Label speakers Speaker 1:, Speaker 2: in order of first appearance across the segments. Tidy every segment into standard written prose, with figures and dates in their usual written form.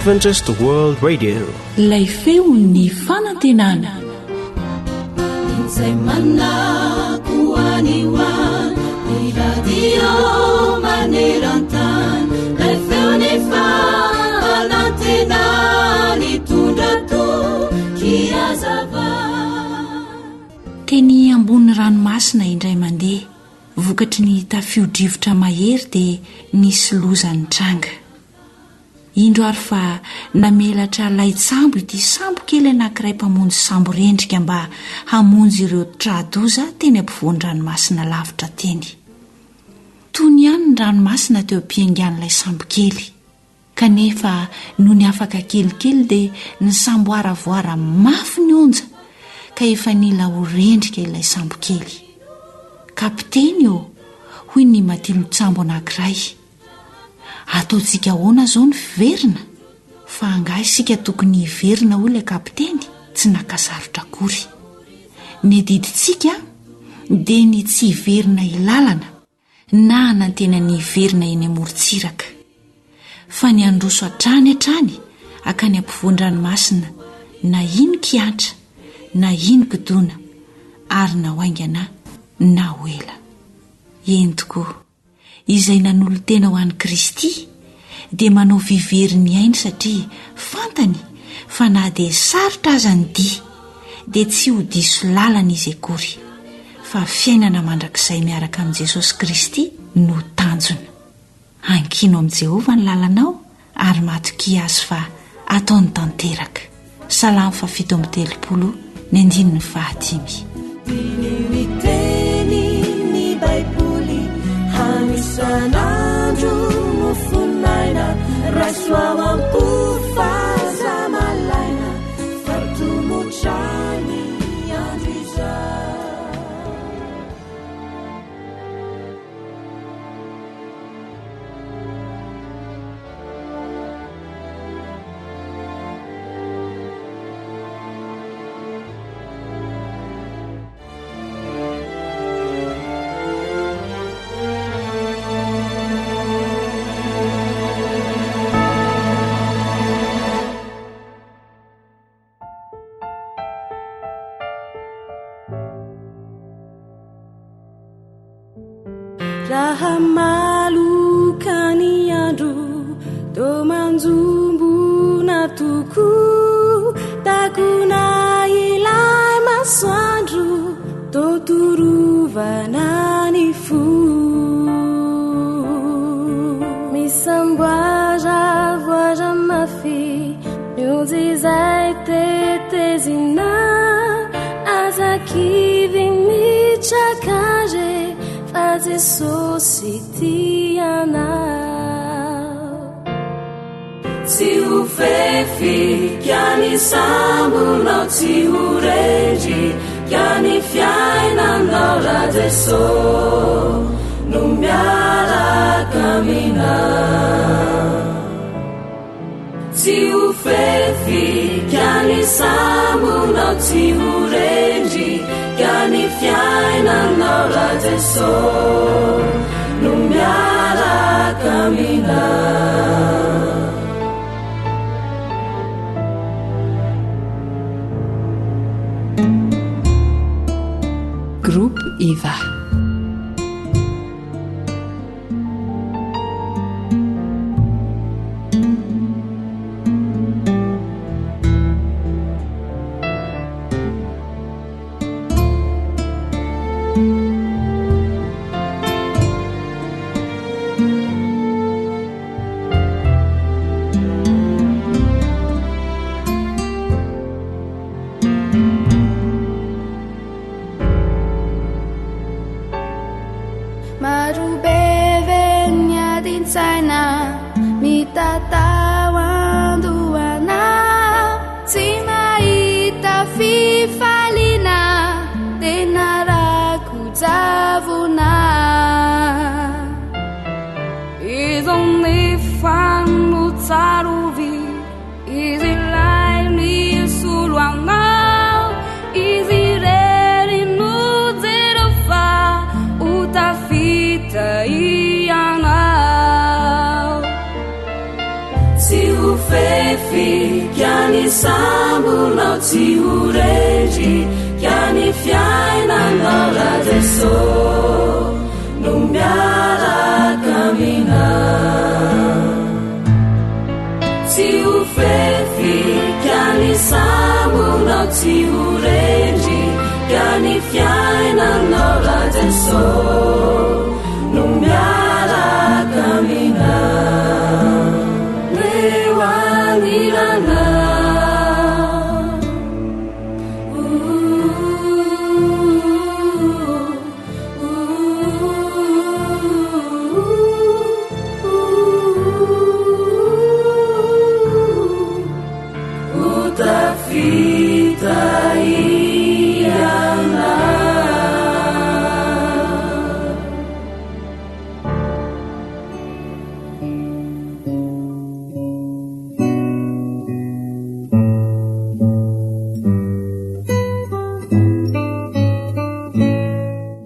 Speaker 1: Adventist World Radio.
Speaker 2: Lay feon'ny fanantenana.
Speaker 3: Izay manakoaniwa ny radio maneran-tany lay feon'ny fanantenana nitondra tokiazava.
Speaker 2: Teny ambony ranomasina indray mandeha vokatry ny tafio-drivotra mahery dia nisy lozany tranga. Indro ary fa namelatra laitsambo ity sambo kely anankiray mpamonjy sambo rendrika mba hamonjy ireo tradoza teny ampovoan-dranomasina lavitra teny. Tony ihany ny ranomasina teo am-piaingan'ilay sambo kely. Kanefa noho ny afaka kelikely dia ny sambo aravoara mafy ny onja ka efa nila ho rendrika ilay sambo kely. Kapiteny io, hoy ny matilon-tsambo anankiray. Ataontsika ahoana zao ny fiverina? Fa angaha isika tokony hiverina ho ilay kapiteny, tsy nakasarotra akory. Ny diditsika dia ny tsy hiverina ilalana na hanantena ny hiverina eny amorontsiraka. Fa ny androso hatrany akany ampovoan-dranomasina na ino kiantra na ino kidona ary na hoaingana na hoela. Eny tokoa, izay nanolo tena ho an'i Kristy dia manao viveriny ainy satria fantany fa na dia sarotra aza ny dia dia tsy ho diso lalana izy akory, fa fiainana mandrakizay miaraka amin'i Jesosy Kristy no tanjona. Ankino amin'i Jehovah ny lalanao ary matokia azy fa ataony tanteraka. Salamo 7:30 ny 9:5.
Speaker 3: Miteny Baiboly hanisan'andro mofonaina rasoavampo fazamalaina fatomotrany andro izay. Raha malokany andro to manjombona toko takona ilay masoandro to torovana ny fo misamboara voara mafy mionjy izay tetezina azakivy mitrakaze fa Jesosy tianao. Tsy ho fefy kya ny sambonao, tsy ho rendry kya ny fiainanao raha Jesosy no miaraka aminao. Tsy ho fefy kya ny sambonao, tsy ho rendry kya ny fiainanao raha Jesosy no miaraka aminao.
Speaker 2: Groupe Eva.
Speaker 3: sambonao tsy ho rendry ka ny fiainanao rajeso no miaraka mina tsy ho fefy ka ny sambonao tsy ho rendry ka ny fiainanao rajeso no miaraka mina rewanirana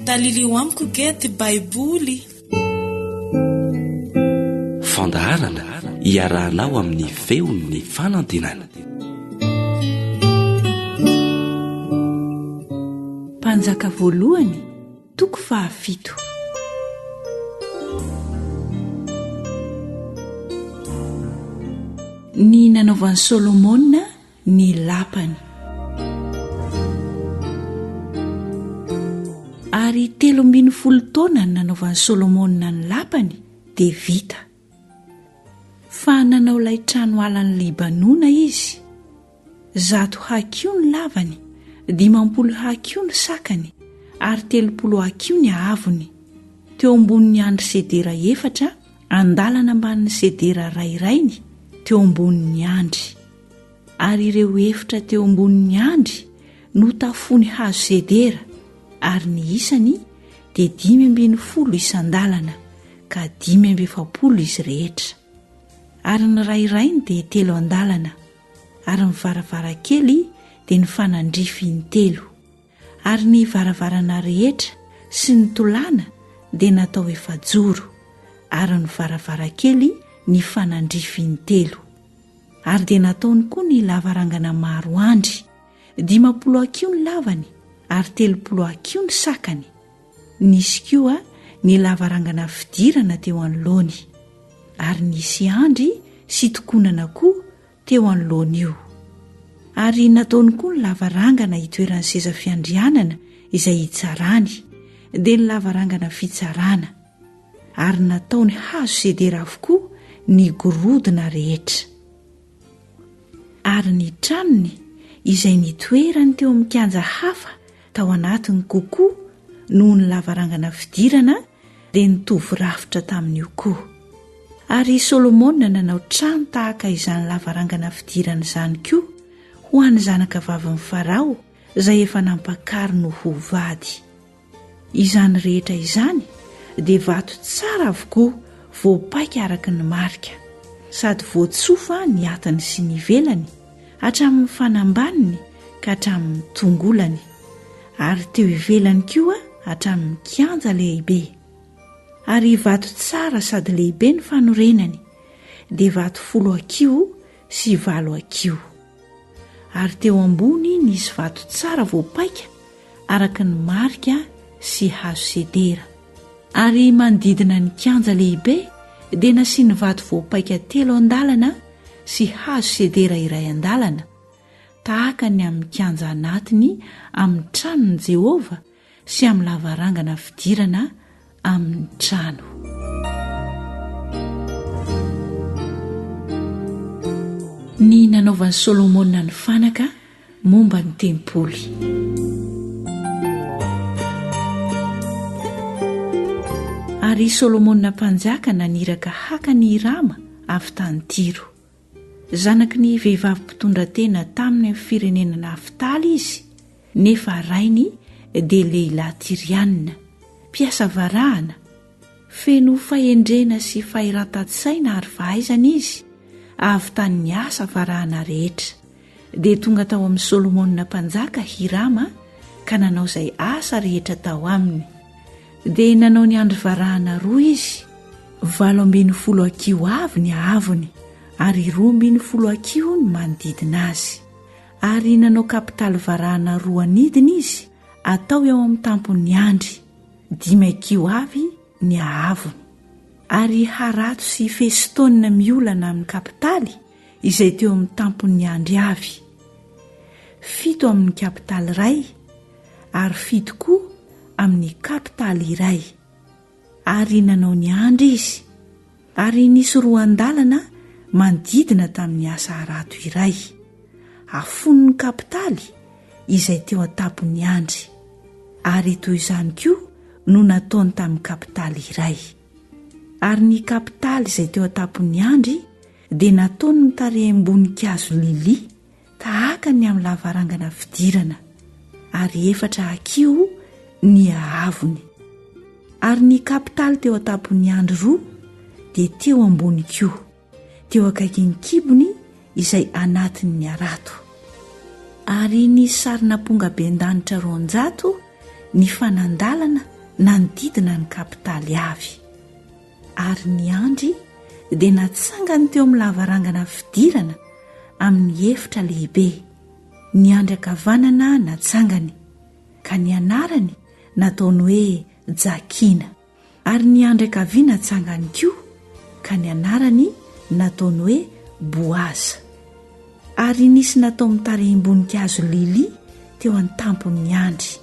Speaker 1: dalilio amiko gety baiboly
Speaker 4: fandaharana iarahanao amin'ny feon'ny fanantenana
Speaker 2: mpanjaka voalohany toko 17 ny nanaovan'i Solomona ny lapany ary 13 taona ny nanaovan'i Solomona ny lapany dia vita fa nanao ilay trano alan'ny Libanona izy 100 hakio ny lavany 50 hakio ny sakany ary 30 hakio ny ahavony teo ambonin'ny andry sedera 4 andalana ambanin'ny sedera rairainy teo ambonin'ny andry ary ireo 4 teo ambonin'ny andry no tafony hazo sedera ary ny isany dia 510 isandalana ka 570 izy rehetra ary ny rairainy dia 3 andalana ary ny varavarakely dia ny fanandrifiny 3 ary ny varavarana rehetra sy ny tolàna dia natao efajoro ary ny varavarakely ny fanandrifiny 3 ary dia nataony koa ny lavarangana maro andry 50 hakio ny lavany ary 30 hakio ny sakany nisy koa ny lavarangana fidirana teo anoloany ary nisy andry sy tokonana koa teo anoloany io ary nataony koa ny lavarangana hitoeran'ny seza fiandrianana izay hitsarany dia ny lavarangana fitsarana ary nataony hazo sedera avokoa ny gorodona rehetra ary ny tranony izay nitoerany teo amin'ny kianja hafa tao anatiny kokoa noho ny lavarangana fidirana dia nitovy rafitra tamin'io koa ary Solomona nanao trano tahaka izany lavarangana fidirana izany koa ho an'ny zanaka vavin'ny Farao izay efa nampakary no ho vady izany rehetra izany dia vato tsara avokoa voapaika araka ny marika sady voatsofa ny atany sy ny velany hatramin'ny fanambaniny ka hatramin'ny tongolany ary teo ivelany koa hatramin'ny kianja lehibe ary vato tsara sady lehibe ny fanorenany dia vato 10 hakio sy 8 hakio ary teo ambony nisy vato tsara voapaika araka ny marika sy hazo sedera ary manodidina ny kianja lehibe dia nasiany vato voapaika 3 andalana sy hazo sedera iray andalana tahaka ny amin'ny kianja anatiny amin'ny tranon'i Jehova sy amin'ny lavarangana fidirana amin'ny trano ny nanaovan'i Solomona ny fanaka momba ny tempoly ary Solomona mpanjaka naniraka haka ny Hirama avy tany Tiro zanaky ny vehivavy mpitondra tena tamin'ny firenena Naftaly izy nefa rainy dia lehilahy Tirianina mpiasa varahana feno fahendrena sy fahiratan-tsaina ary fahaizana izy avy tany ny asa varahana rehetra dia tonga tao amin'ny Solomona mpanjaka Hirama ka nanao izay asa rehetra tao aminy dia nanao ny andro varahana 2 izy 80 hakio avy ny ahavony ary 12 ny manodidina azy. Ary nanao kapitaly varahana 2 anidina izy atao eo amin'ny tampon'ny andry, 5 avy ny ahavony. Ary harato sy festonina miolana amin'ny kapitaly izay teo amin'ny tampon'ny andry avy, 7 amin'ny kapitaly iray ary 7 koa amin'ny kapitaly iray. Ary nanao ny andry izy, ary nisy 2 andalana manodidina tamin'ny asa harato iray, afon'ny kapitaly izay teo an-tampon'ny andry, ary toy izany koa no nataony tamin'ny kapitaly iray. Ary ny kapitaly izay teo an-tampon'ny andry dia nataony mitareham-boninkazo lili tahaka ny amin'ny lavarangana fidirana, ary 4 akio ny ahavony. Ary ny kapitaly teo an-tampon'ny andry 2 dia teo ambony koa, teo akaikin'ny kibony izay anatin'ny arato. Ary ny sarina ponga ben-danitra 200 ny fanandalana nanodidina ny kapitaly avy. Ary ny andry dia natsangany teo amin'ny lavarangana fidirana amin'ny 4 lehibe. Ny andry ankavanana natsangany, ka ny anarany nataony hoe Jakina. Ary ny andry ankaviana natsangany koa, ka ny anarany nataony hoe Boaza. Ary nisy natao mitarehim-boninkazo lili teo an-tampon'ny andry.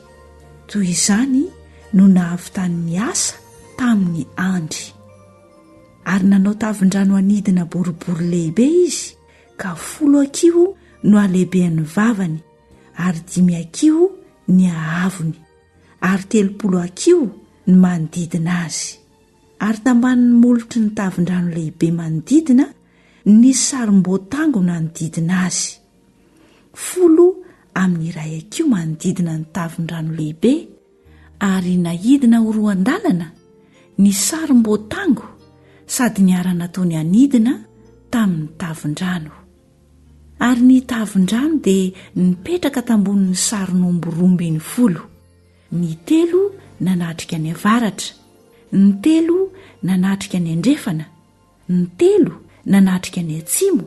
Speaker 2: Toy izany no nahavitan'ny asa tamin'ny andry. Ary nanao tavin-drano anidina boribory lehibe izy, ka 10 akio no alehiben'ny vavany, ary 5 akio ny ahavony, ary 30 akio ny manodidina azy. Ary tambanin'ny molotry ny tavin-drano lehibe manodidina nisy sarim-boatango nanodidina azy, 10 amin'ny 1 akio manodidina ny tavin-drano lehibe, ary nahidina ho 2 andalana ny sarim-boatango sady niarana taony anidina tamin'ny tavin-drano. Ary ny tavin-drano dia nipetraka tambonin'ny sarin'omby 12, ny 3 nanatrika ny avaratra, ny 3 nanatrika ny andrefana, ny 3 nanatrika ny atsimo,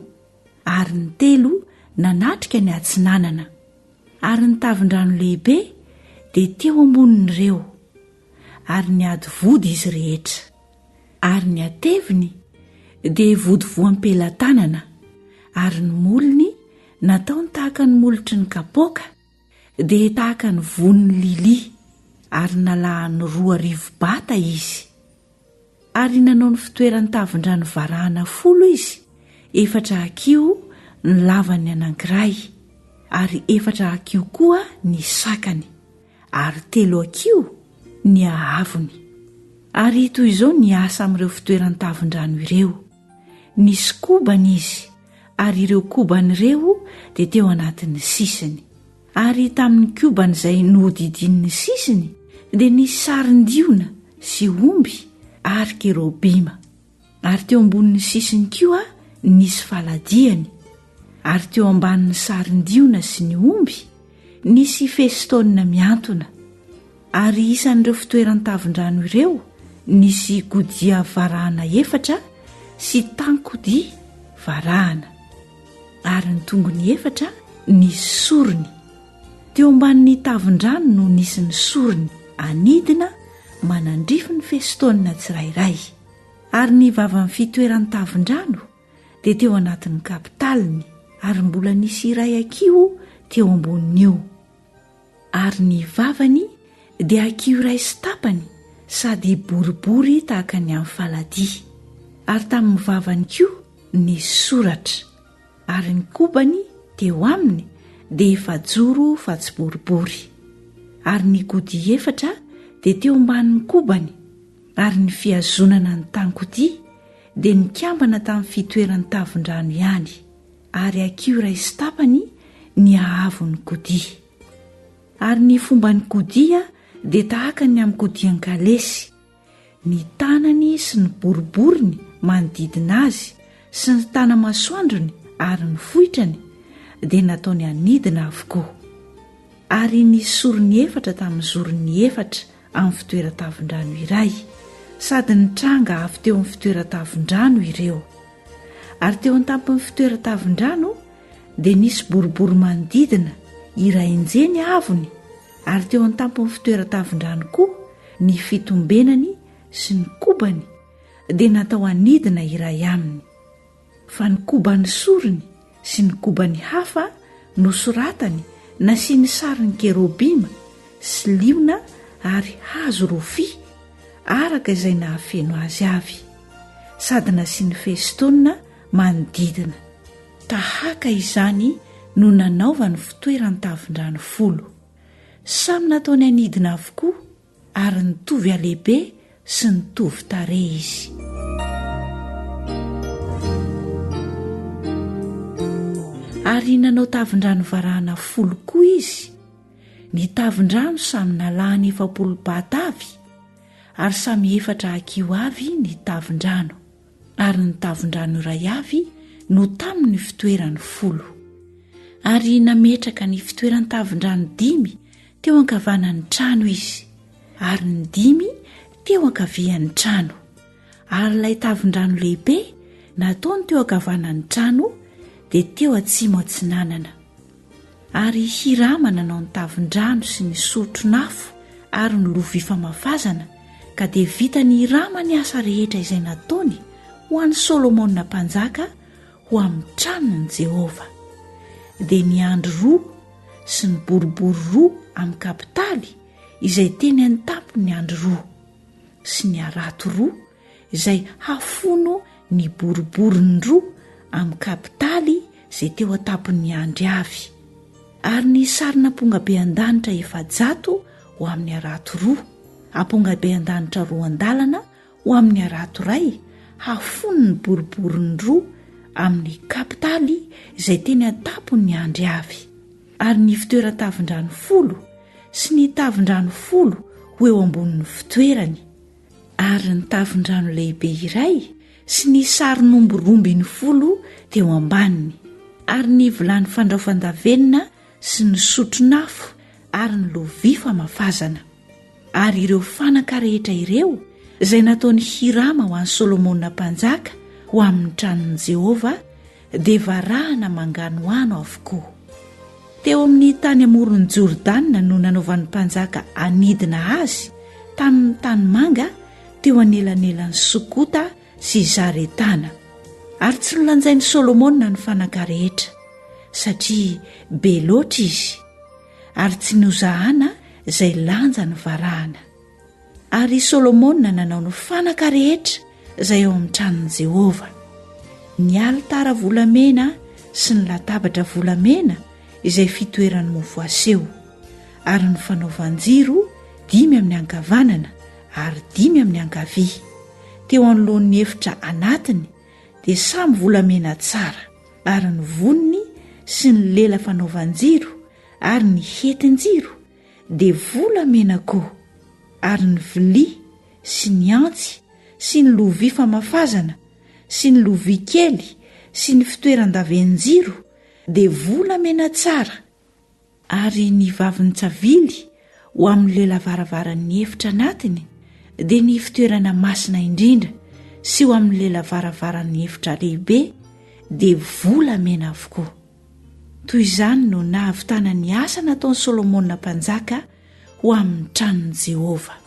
Speaker 2: ary ny 3 nanatrika ny atsinanana. Ary ny tavin-drano lehibe dia teo ambonin'ireo, ary ny ady vody izy rehetra. Ary ny ateviny dia vody voam-pelantanana, ary ny molony nataony tahaka ny molotry ny kapoaka, dia tahaka ny von'ny lili, ary nalahany 2,000 bata izy. Ary nanao ny fitoeran'ny tavin-drano varahana 10 izy, 4 akio ny lavany anankiray, ary 4 akio koa ny sakany, ary 3 akio ny ahavony. Ary toy izao ny asa amin'ireo fitoeran'ny tavin-drano ireo. Nisy kobany izy, ary ireo kobany ireo dia teo anatin'ny sisiny. Ary tamin'ny kobany izay nodidin'ny sisiny dia nisy sarin-diona sy omby ary kerobima. Ary teo ambonin'ny sisiny koa nisy faladiany, ary teo ambanin'ny sarin-diona sy ny omby nisy festonina miantona. Ary isan'ireo fitoeran'ny tavin-drano ireo nisy godia varahana 4 sy tankodia varahana, ary ny tongony 4 nisy sorony. Teo ambanin'ny tavin-drano no nisy ny sorony anidina manandrify ny festonina tsirairay. Ary ny vavan'ny fitoeran'ny tavin-drano dia teo anatin'ny kapitaliny, ary mbola nisy iray akio teo ambonin'io. Ary ny vavany dia akio iray sy tapany, sady boribory tahaka ny amin'ny faladia. Ary tamin'ny vavany koa nisy soratra, ary ny kobany teo aminy dia efajoro fa tsy boribory. Ary ny godia 4 dia teo ambanin'ny kobany, ary ny fiazonana ny tankodia dia nikambana tamin'ny fitoeran'ny tavin-drano ihany, ary akio iray sy tapany ny ahavon'ny godia. Ary ny fomban'ny godia dia tahaka ny amin'ny godian-kalesy, ny tanany sy ny boriboriny manodidina azy sy ny tanamasoandrony ary ny foitrany dia nataony anidina avokoa. Ary ny sorony 4 tamin'ny zorony 4 amin'ny fitoeran-tavin-drano iray, sady ny tranga avy teo amin'ny fitoeran-tavin-drano ireo. Ary teo an-tampony fitoeran-tavindrano dia nisy boribory manodidina irainjeny avony, ary teo an-tampony fitoeran-tavindrano koa ny fitombenany sy ny kobany dia natao anidina iray aminy. Fa ny kobany sorony sy ny kobany hafa nosoratany nasiany sariny kerobima sy liona ary hazo rofia araka izay nahafeno azy avy, sady nasiany festonina manodidina. Tahaka izany no nanaova ny fitoerany tavindrano 10. Samy nataony anidina avokoa ary nitovy alehibe sy nitovy tare izy. Ary nanao tavindrano varahana 10 koa izy. Ny tavindrano samy nalahany 7 batavy ary samy 4 akio avy ny tavindrano, ary ny tavindrano iray avy no tamin'ny fitoerany 10. Ary nametraka ny fitoerany tavindrano 5 teo ankavanan'ny trano izy, ary ny 5 teo ankavian'ny trano. Ary ilay tavindrano lehibe nataony teo ankavanan'ny trano dia teo atsimo atsinanana. Ary Hirama nanao ny tavindrano sy ny sotronafo ary ny lovia famafazana, ka dia vita ny Hirama ny asa rehetra izay nataony ho an'ny Solomona mpanjaka ho amin'ny tranon'i Jehova. Dia ny andro 2 sy ny boribory 2 amin'ny kapitaly izay teny an-tampony andro 2 sy ny arato 2 izay hafono ny boribory 2 amin'ny kapitaly izay teo an-tampony andry avy. Ary ny sarina ampongabe an-danitra 700 ho amin'ny arato 2, ampongabe an-danitra 2 an-dalana ho amin'ny arato 1 hafono ny boribory 2 amin'ny kapitaly izay teny an-tampony andry avy. Ary ny fitoeran-tavindrano 10 sy ny tavindrano 10 ho eo ambonin'ny fitoerany. Ary ny tavindrano lehibe iray sy ny sarin'omboromby 10 teo ambaniny. Ary ny vilany fandraofandavenina sy ny sotronafo ary ny lovia famafazana. Ary ireo fanaka rehetra ireo izay nataony Hirama ho an'ny Solomona mpanjaka ho amin'ny tranon'i Jehova dia varahana mangano ano avokoa. Teo amin'ny tany amoron'ny Jordana no nanaovan'ny mpanjaka anidina azy tamin'ny tany manga teo anelanelan'ny Sokota sy Zaretana. Ary tsy nolanjain'ny Solomona ny fanaka rehetra satria be loatra izy, ary tsy nozahana izay lanja ny varahana. Ary Solomona nanao ny fanaka rehetra izay eo amin'ny tranon'i Jehova: ny alitara volamena sy ny latabatra volamena izay fitoerany mofo aseho, ary ny fanaovan-jiro 5 amin'ny ankavanana ary 5 amin'ny ankavia teo anoloan'ny efitra anatiny dia samy volamena tsara, ary ny vonony sy ny lela fanaovan-jiro ary ny hetin-jiro dia volamena koa, ary ny vilia sy ny antsy sy ny lovia famafazana sy ny lovia kely sy ny fitoeran-daven-jiro dia volamena tsara. Ary ny vavin'ny tsavily ho amin'ny lela varavaran'ny efitra anatiny dia ny fitoerana masina indrindra sy ho amin'ny lela varavaran'ny efitra lehibe dia volamena avokoa. Toy izany no nahavitana ny asa nataon'i Solomona mpanjaka ho amin'ny tranon'i Jehova.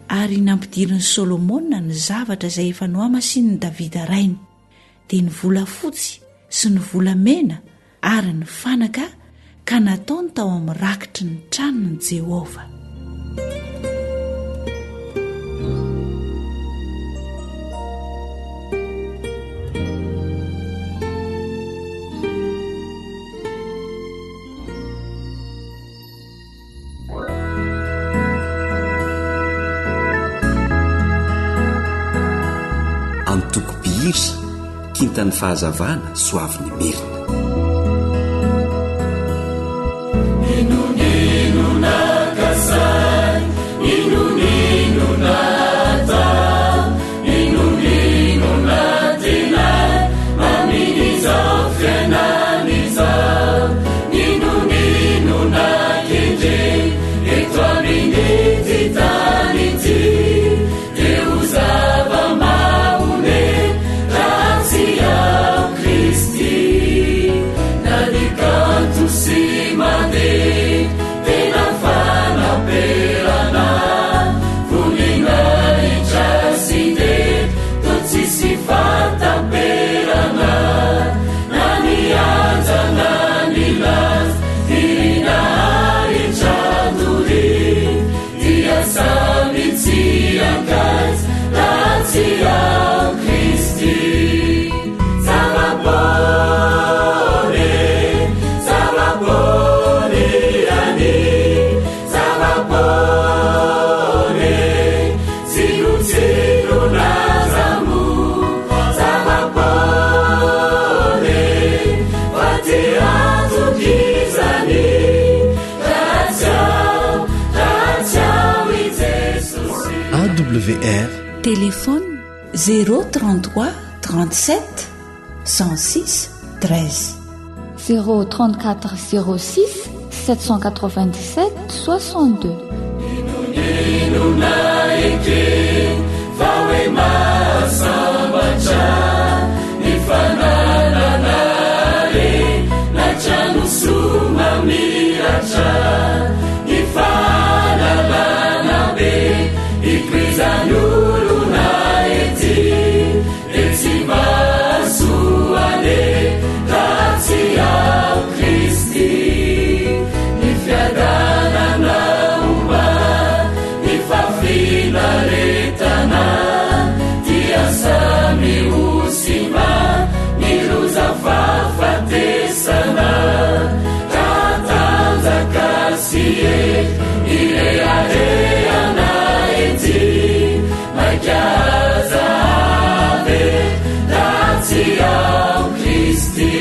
Speaker 2: Ary nampidirin'i Solomona ny zavatra izay efa nohamasin'i Davida rainy, dia ny volafotsy sy ny volamena ary ny fanaka, ka nataony tao amin'ny rakitry ny tranon'i Jehova.
Speaker 4: Antoko-biry kintan'ny fahazavana soavin'ny merina.
Speaker 3: Deus ama une, gracia guys Lazia Christi Zavapone Zavapone ani Zavapone Zinu zinu nazamu Zavapone Vatiazu kizani
Speaker 5: AWR
Speaker 2: Téléphone 033 37 106 13
Speaker 6: 034 06 797 62
Speaker 3: Inunaike Vawe masamacha Nifananare Nachanu sumamiracha Nifanalanabe Ikrizanulu naeti Etimasuane Lazia Christi Nifiadana nauma Nifafina retana Tiasami usima Niruza fafatesana Katanza kasie Ilearea naeti Magazave Lazia Christi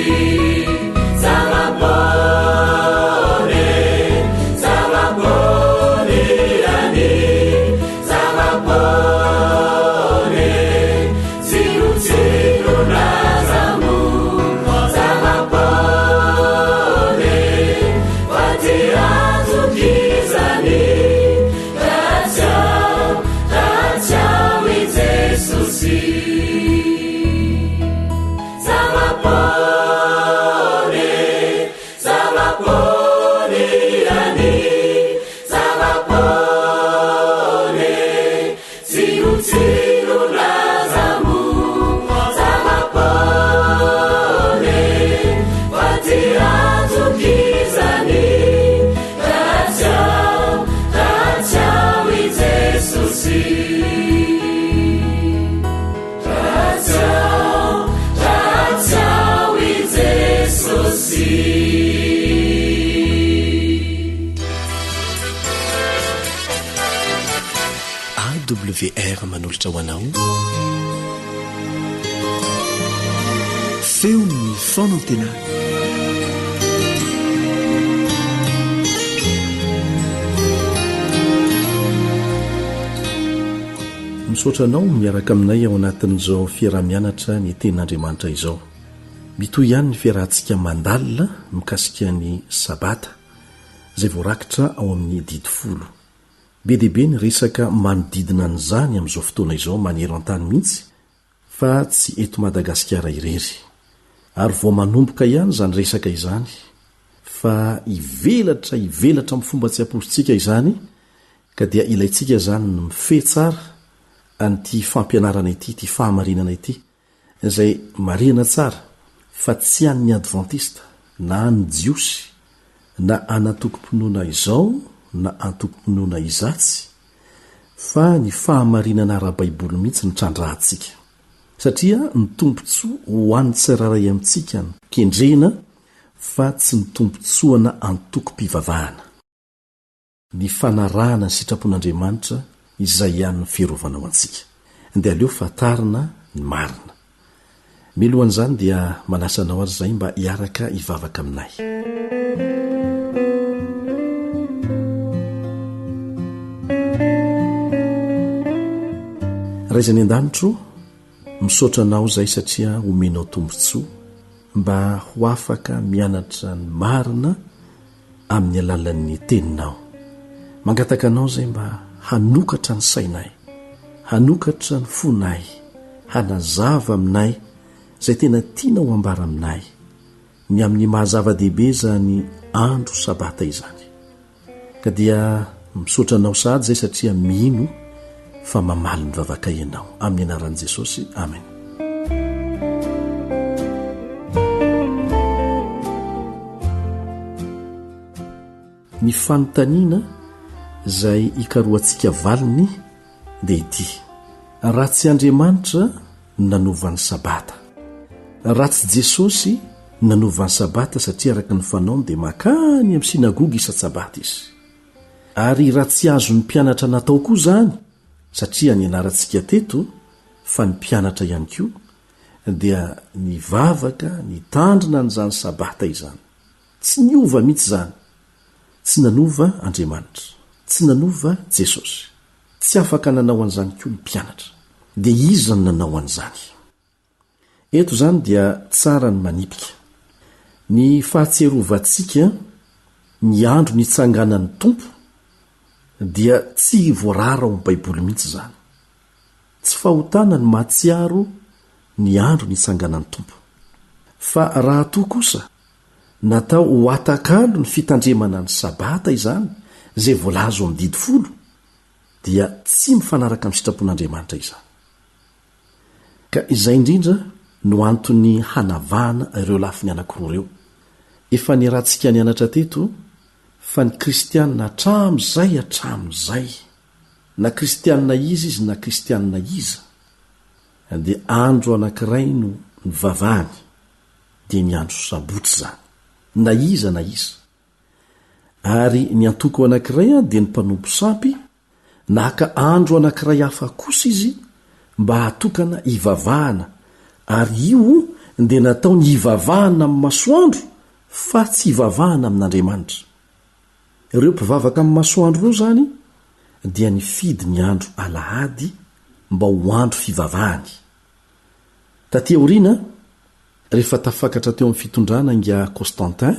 Speaker 3: Zavapone Zavapone ani Zavapone Ziru ziru nazamu Zavapone Vatiazu kizani Lazia Lazia with Jesusi Zavapone Zavapone ani Zavapone Ziru ziru nazamu Zavapone Vatiazu kizani Lazia Lazia with Jesusi Lazia Lazia with Jesusi
Speaker 5: AWR manolotra ho anao feony fonantena misaotra anao miaraka aminay ao anatin'izao fiarah-mianatra ny tenin'Andriamanitra izao mitoy ihany ny fiarahantsika mandalina mikasika ny sabata izay voarakitra ao amin'ny didi folo be deaibe ny resaka manodidina n'izany amin'izao fotoana izao manero an-tany mihitsy fa tsy eto Madagasikara irery ary vao manomboka ihany izany resaka izany fa ivelatra amin'ny fomba tsy amposintsika izany ka dia ilaintsika izany ny mifehy tsara an'ity fampianarana ity ty fahamarinana ity izay marina tsara fa tsy an'ny adventista na ny jiosy na anatokom-pinoana izao na antokom-pinoana izatsy fa ny fahamarinana ara-baiboly mihitsy ny trandrahantsika satria ny tombontsoa ho an'ny tsiraray amintsika ny kendrena fa tsy ny tombontsoana antokom-pivavahana ny fanarahana ny sitrapon'Andriamanitra izay ihany ny fiarovana ao antsika dia aleo fatarina ny marina milohan'izany dia manasanao azy zay mba hiaraka hivavaka aminay raizany an-danitro misaotra anao zay satria homenao tombontsoa mba ho afaka mianatra ny marina amin'ny alalan'ny teninao mangataka anao zay mba hanokatra ny sainay hanokatra ny fonay hanazava aminay zay tena tiana ho ambara aminay ny amin'ny mahazava-dehibe zany andro sabata izany ka dia misaotra anao sahady zay satria mino fa mamaly ny vavaka ianao amin'ny anaran'i Jesosy amen. Ny fanontaniana izay ikaroantsika valiny dia ity: raha tsy Andriamanitra nanovany sabata, raha tsy Jesosy nanovany sabata satria araka ny fanaony dia makany amin'ny sinagoga isa-tsabata izy. Ary raha tsy azo ny mpianatra natao koa izany, satria ny anarantsika teto fa ny mpianatra ihany koa, dia nivavaka nitandrina n'izany sabata izany. Tsy niova mihitsy izany. Tsy nanova Andriamanitra, tsy nanova Jesosy, tsy afaka nanao an'izany koa ny mpianatra. Dia izy no nanao an'izany. Eto izany dia tsara ny manipika ny fahatserovantsika ny andro nitsanganan'ny Tompo, dia tsy voarara ao amin'ny Baiboly mihitsy izany. Tsy fahotana ny mahatsiaro ny andro nitsanganan'ny Tompo, fa raha toa kosa natao ho atakalo ny fitandremana ny sabata izany izay voalaza ao amin'ny didy 10, dia tsy mifanaraka amin'ny sitrapon'Andriamanitra izany. Ka izay indrindra no antony hanavahana ireo lafiny anankiroa ireo. Efa niarahantsika nianatra teto fa ny kristianina hatramin'izay na kristianina izy na kristianina iza, dia andro anankiray no nivavahany, dia ny andro sabotsy izany, na iza na iza. Ary ny antoko anankiray dia ny mpanompo sampy naka andro anankiray hafa kosa izy mba hatokana hivavahana, ary io dia natao ny hivavahana amin'ny masoandro fa tsy hivavahana amin'Andriamanitra. Ireo mpivavaka amin'ny masoandro ireo zany dia nifidy ny andro alahady mba ho andro fivavahany. Taty aoriana, rehefa tafakatra teo amin'ny fitondrana nga Constantin,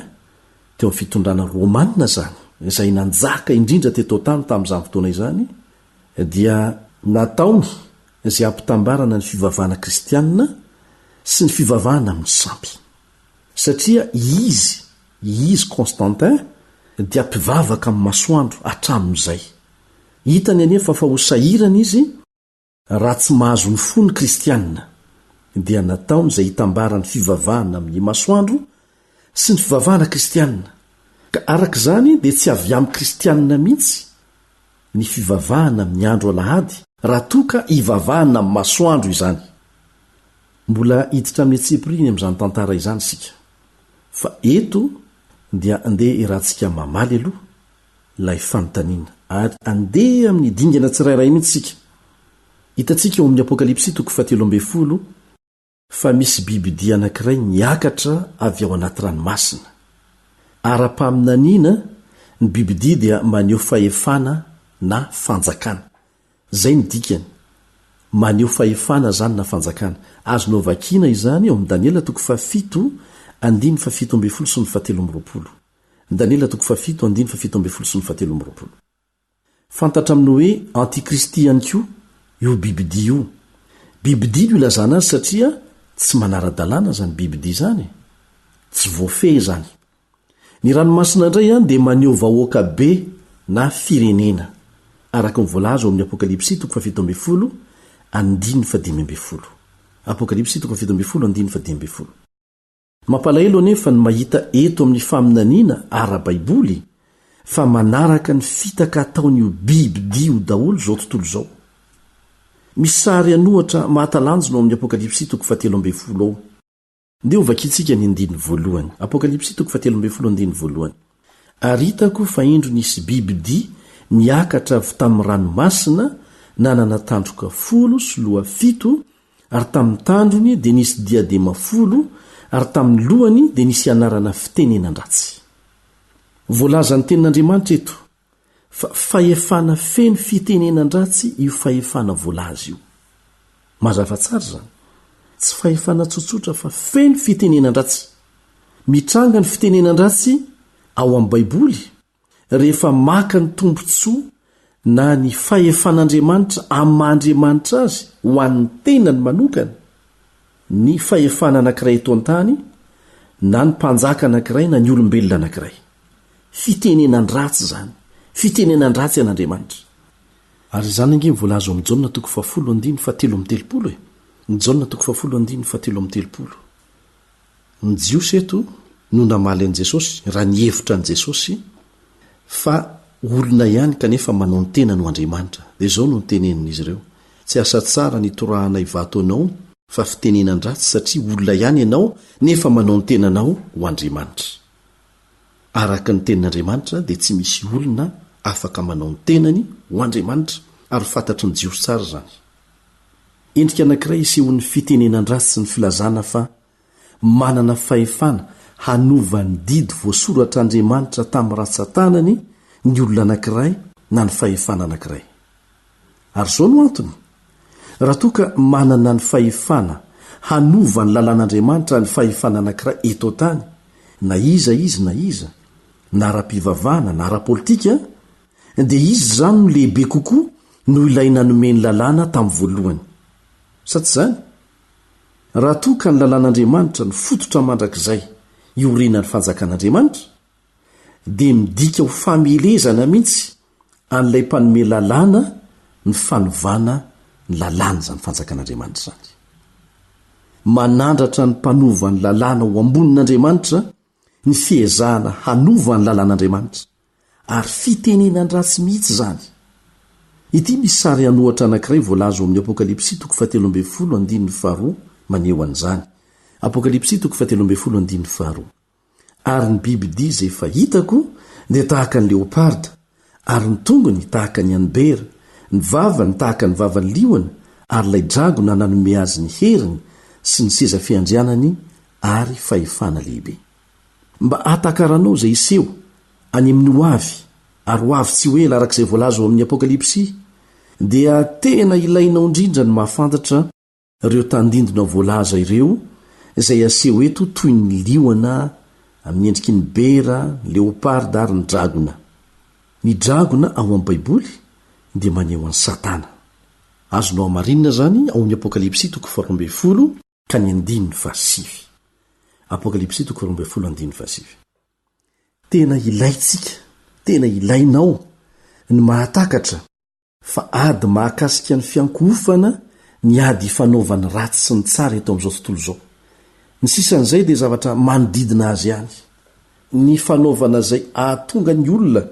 Speaker 5: teo amin'ny fitondrana Romanina zany, izay nanjaka indrindra teto tany tamin'izany fotoana izany, dia nataony izay ampitambarana ny fivavahana kristianina sy ny fivavahana amin'ny sampy. Satria izy Constantin dia mpivavaka amin'ny masoandro hatramin'izay. Hitany anefa fa ho sahirana izy raha tsy mahazo ny fo ny kristianina, dia nataony izay hitambara ny fivavahana amin'ny masoandro sy ny fivavahana kristianina. Ka araka izany dia tsy avy amin'ny kristianina mihitsy ny fivavahana amin'ny andro alahady raha toka hivavahana amin'ny masoandro izany. Mbola hiditra amin'ny Tsipriny amin'izany tantara izany sika, fa eto dia andeha irantsika mamaly aloha ilay fanontaniana, ary andeha amin'ny dingana tsirairay mihitsy sika. Hitantsika ao amin'ny Apokalipsy 7:12 fa misy bibidia anankiray niakatra avy ao anaty ranomasina. Ara-paminaniana ny bibidia dia maneho fahefana na fanjakana. Zay ny dikany, maneho fahefana zany na fanjakana. Azonao vakiana izany ao amin'ny Daniela 7:7 sy ny 17. Daniela 7:7 sy ny 17. Fantatra aminy hoe antikristy ihany koa io bibidia io. Bibidia io ilazana azy satria tsy manara-dalàna zany bibidia zany, tsy voafehy zany. Ny ranomasina indray dia maneho vahoaka be na firenena, araka ny voalaza ao amin'ny Apokalipsy 7:12 Apokalipsy 7:12. Mampalahelo anefa ny mahita eto amin'ny faminaniana ara-Baiboly fa manaraka ny fitaka ataon'io bibidia io daholo zao tontolo zao. Misy sary anohatra mahatalanjona ao amin'ny Apokalipsy 7:12 ao. Ndeha hovakintsika ny andiny voalohany. Apokalipsy 7:12. Ary hitako fa indro nisy bibidia niakatra avy tamin'ny ranomasina, nanana tandroka 10 sy loha 7, ary tamin'ny tandrony dia nisy diadema 10, ary tamin'ny lohany dia nisy anarana fitenenan-dratsy. Voalaza ny tenin'Andriamanitra eto fa fahefana feno fitenenan-dratsy io fahefana voalaza io. Mazava tsara zany, tsy fahefana tsotsotra fa feno fitenenan-dratsy. Mitranga ny fitenenan-dratsy ao amin'ny Baiboly rehefa maka ny tombontsoa na ny fahefan'Andriamanitra amin'ny maha-Andriamanitra azy ho an'ny tenany manokana. Ny fahefana anankiray eto an-tany na ny mpanjaka anankiray na ny olombelona anankiray. Fitenenan-dratsy zany, fitenenan-dratsy an'Andriamanitra. Ary zany ange voalaza ao amin'ny Jaona 10:7. Ny Jaona 10:7. Ny jiosy eto no namaly an' Jesosy raha ny hevitra an' Jesosy fa olona ihany kanefa manao ny tena no andriamanitra dia izao no nytenenin'izy ireo tsy asa tsara nitorahana ivato anao fa fitenenan-dratsy satria olona ihany ianao nefa manao ny tenanao ho andriamanitra araka ny tenin'andriamanitra dia tsy misy olona afaka manao ny tenany ho andriamanitra ary fantatry ny jiosy tsara izany endrika anankiray isehon'ny fitenenan-dratsy sy ny filazana fa manana fahefana hanova ny didy voasorotr'andriamanitra tamin'ny ratsan-tanany ny olona anankiray na ny fahefana anankiray ary izao no antony raha toa ka manana ny fahefana hanova ny lalàn'andriamanitra ny fahefana anankiray eto tany na iza na ara-pivavahana na ara-politika dia izy izany no lehibe kokoa no ilay nanomeny lalàna tamin'ny voalohany sa tsy izany raha toa ka ny lalàn'andriamanitra ny fototra mandrakizay iorina ny fanjakan'andriamanitra dia midika ho famelezana mihitsy an'ilay mpanome lalàna ny fanovana ny lalàna zany fanjakan'andriamanitra zany manandratra ny mpanova ny lalàna ho ambonin'andriamanitra ny fiezahana hanova ny lalàn'andriamanitra ary fitenenan-dratsy mihitsy zany ity misy sary anohatra anankiray voalazo amin'ny apokalipsy 3:12 maneo an'izany apokalipsy 3:12 ary ny bibidia izay efa hitako dia tahaka ny leoparda ary ny tongony tahaka ny anibera ny vavany tahaka ny vavany liona ary ilay dragona nanome azy ny heriny sy ny seza fiandrianany ary fahefana lehibe mba atakaranao izay iseho any amin'ny ho avy ary ho avy tsy ho ela arak'izay voalazo amin'ny apokalipsy dia tena ilainao indrindra ny mahafantatra ireo tandindona voalaza ireo izay aseho eto toy ny liona amin'ny endriky ny bera ny leoparda ary ny dragona ao amin'ny baiboly dia maneho an'ny satana azonao amarinina zany ao amin'ny apokalipsy 12 ka ny 17 apokalipsy 12:17 tena ilaitsika tena ilainao ny mahatakatra fa ady mahakasika ny fiankohofana ny ady ifanaovany ratsy sy ny tsara eto amin'izao tontolo izao ny sisan'izay dia zavatra manodidina azy ihany ny fanaovana izay ahatonga ny olona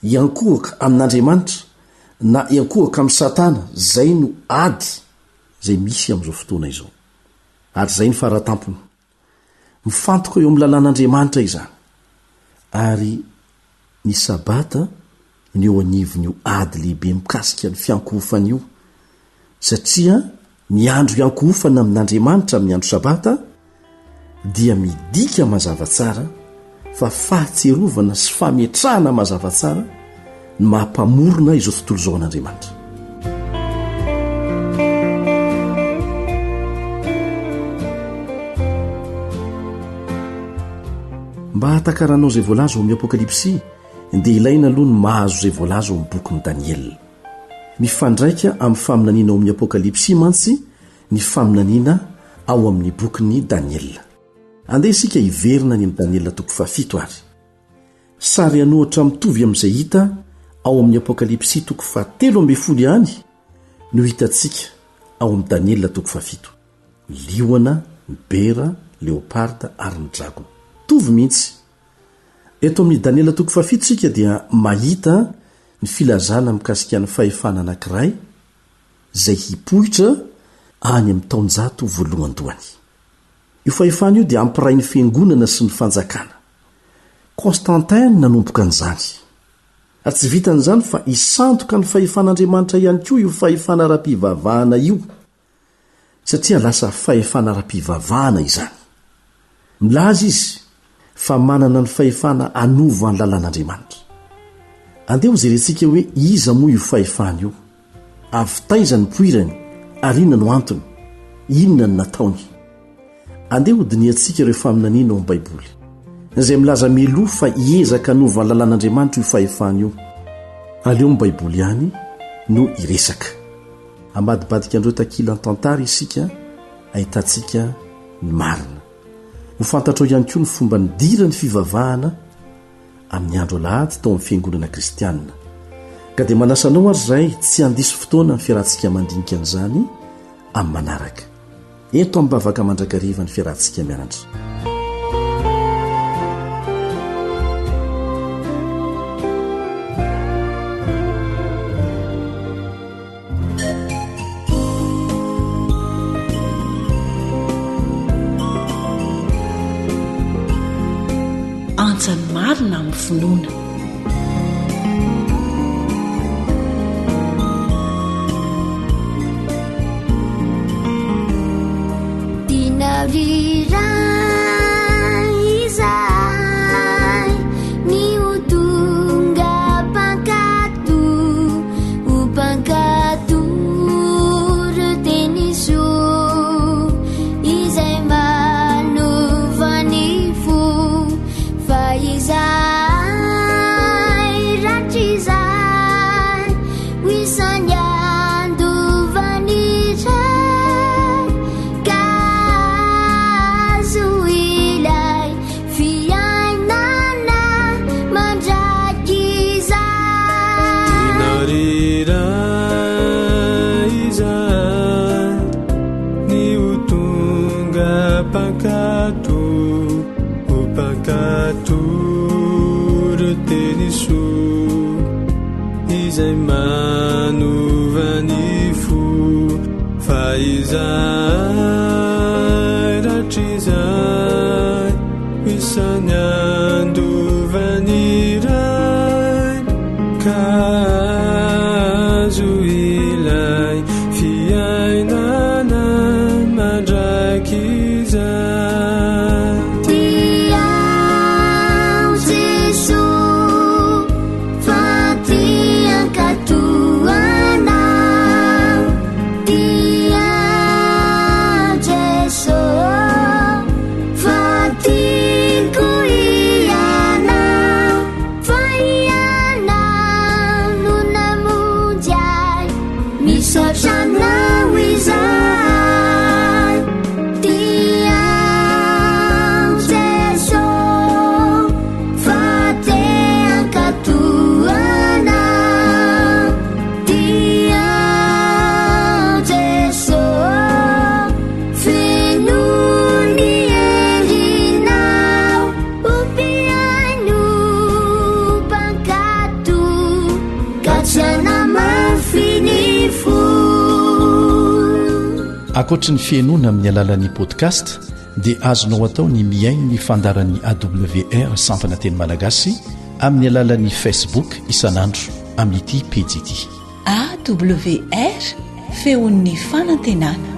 Speaker 5: iankohaka amin'andriamanitra na iankohaka amin'ny satana zay no ady zay misy amin'izao fotoana izao ary zay ny faratampony mifantoka eo amin'ny lalàn'andriamanitra izany ary ny sabata ny eo anivon'io ady lehibe mikasika ny fiankohofana io satria ny andro iankohofana amin'andriamanitra amin'ny andro sabata dia midika mazava tsara fa fahatserovana sy fametrahana mazava tsara ny mahampamorona izao tontolo izao an'andriamanitra mba hatakaranao izay voalazo amin'ny apokalipsy dia ilaina aloha ny mahazo izay voalazo amin'ny bokyny daniela mifandraika amin'ny faminaniana ao amin'ny apokalipsy mantsy ny faminaniana ao amin'ny bokyny daniela andeha isika hiverina ny amin'ny daniela 7 ary sary anohatra mitovy amin'izay hita ao amin'ny apokalipsy 13 ihany no hitantsika ao amin'ny daniela 7 liona ny bera leoparda ary ny dragona tovy mihitsy eto amin'ny daniela 7 sika dia mahita ny filazana mikasika ny fahefana anankiray izay hipohitra any amin'ny taonjato voalohandohany io fahefana io dia ampiray ny fiangonana sy ny fanjakana Constantin nanomboka an'izany ary tsy vitan'izany fa isantoka ny fahefan'andriamanitra ihany koa io fahefana ara-pivavahana io satria lasa fahefana ara-pivavahana izany milaza izy fa manana ny fahefana anova ny lalàn'andriamanitra andeha ho jerentsika hoe iza moa io fahefana io avy taiza ny poirany ary inona no antony inona ny nataony andeha ho diniantsika ireo faminaniana ao amin'ny baiboly izay milaza miloa fa hiezaka hanova ny lalàn'andriamanitra io fahefana io aleo amin'ny baiboly ihany no iresaka ambadibadika andreo takila ny tantara isika ahitantsika ny marina ho fantatrao ihany koa ny fomba nidira ny fivavahana amin'ny andro alahady tao amin'ny fiangonana kristianina ka dia manasanao ary izay tsy handiso fotoana ny fiarahantsika mandinika an'izany amin'ny manaraka eto amin'ny bavaka mandrakariva ny fiarahantsika mianatra
Speaker 2: miarahana amin'ny finoana.
Speaker 5: Ankoatra ny fiainoana amin'ny alalan'ny podcast dia azonao atao ny miaino ny fandaran'ny AWR sampana teny malagasy amin'ny alalan'ny Facebook isanandro amin'ity pejy ity
Speaker 2: AWR feon'ny fanantenana.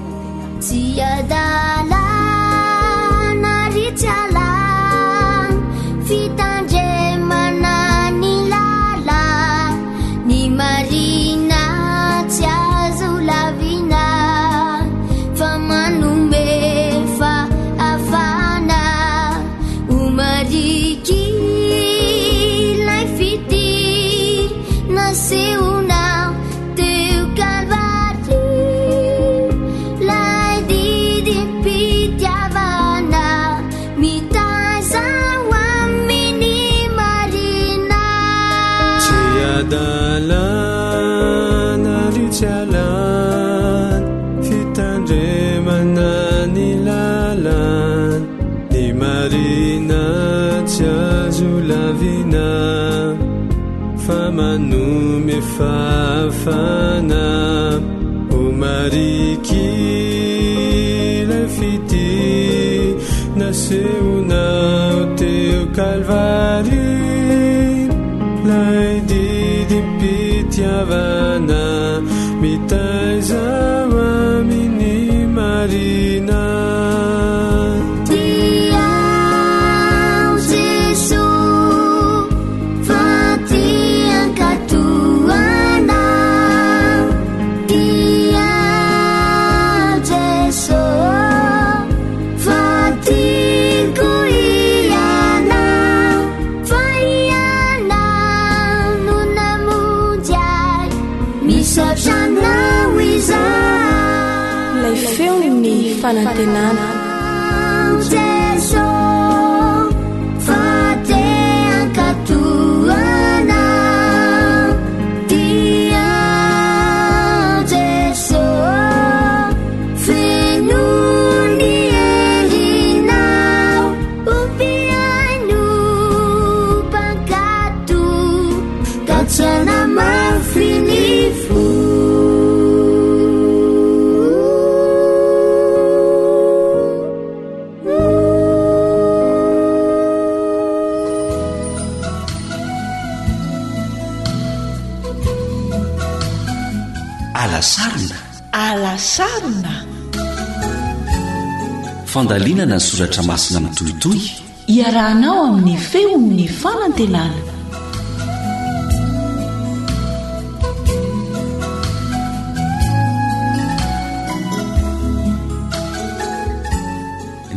Speaker 3: Manome fafana o mariki la fiti nasceu na teu calvário lai de pitiavana mitaisa wa mini marina
Speaker 7: fanantenana
Speaker 4: alasarina
Speaker 1: alasarina
Speaker 4: fandalinana ny soratra masina mitohitohy
Speaker 2: iarahanao amin'ny feon'ny fanantenana